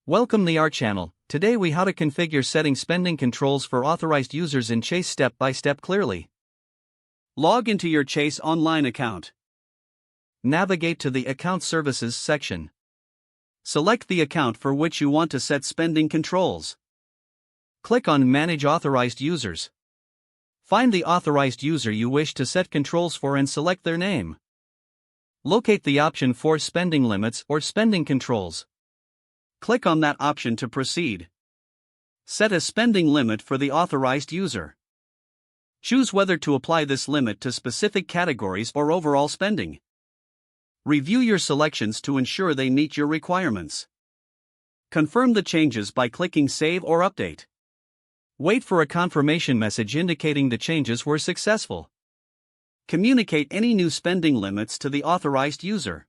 Welcome to our channel. Today we how to configure setting spending controls for authorized users in Chase step by step clearly. Log into your Chase online account. Navigate to the Account Services section. Select the account for which you want to set spending controls. Click on Manage Authorized Users. Find the authorized user you wish to set controls for and select their name. Locate the option for Spending Limits or Spending Controls. Click on that option to proceed. Set a spending limit for the authorized user. Choose whether to apply this limit to specific categories or overall spending. Review your selections to ensure they meet your requirements. Confirm the changes by clicking Save or Update. Wait for a confirmation message indicating the changes were successful. Communicate any new spending limits to the authorized user.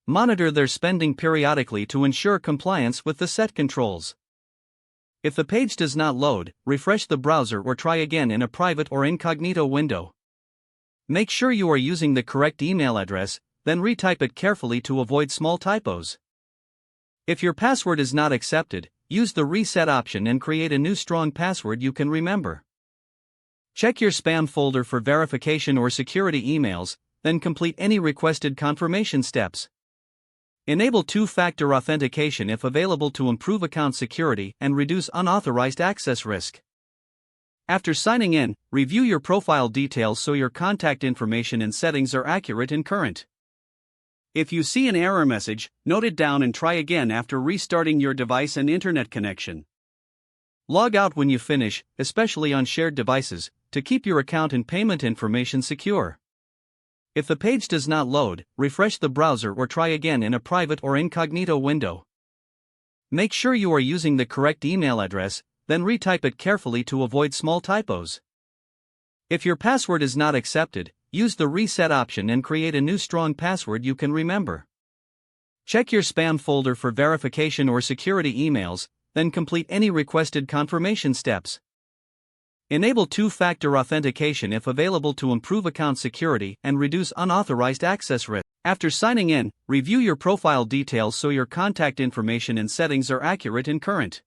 Monitor their spending periodically to ensure compliance with the set controls. If the page does not load, refresh the browser or try again in a private or incognito window. Make sure you are using the correct email address, then retype it carefully to avoid small typos. If your password is not accepted, use the reset option and create a new strong password you can remember. Check your spam folder for verification or security emails, then complete any requested confirmation steps. Enable two-factor authentication if available to improve account security and reduce unauthorized access risk. After signing in, review your profile details so your contact information and settings are accurate and current. If you see an error message, note it down and try again after restarting your device and internet connection. Log out when you finish, especially on shared devices, to keep your account and payment information secure. If the page does not load, refresh the browser or try again in a private or incognito window. Make sure you are using the correct email address, then retype it carefully to avoid small typos. If your password is not accepted, use the reset option and create a new strong password you can remember. Check your spam folder for verification or security emails, then complete any requested confirmation steps. Enable two-factor authentication if available to improve account security and reduce unauthorized access risk. After signing in, review your profile details so your contact information and settings are accurate and current.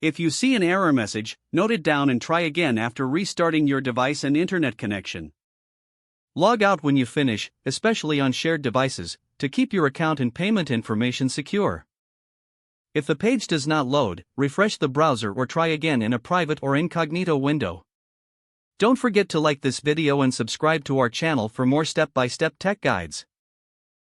If you see an error message, note it down and try again after restarting your device and internet connection. Log out when you finish, especially on shared devices, to keep your account and payment information secure. If the page does not load, refresh the browser or try again in a private or incognito window. Don't forget to like this video and subscribe to our channel for more step-by-step tech guides.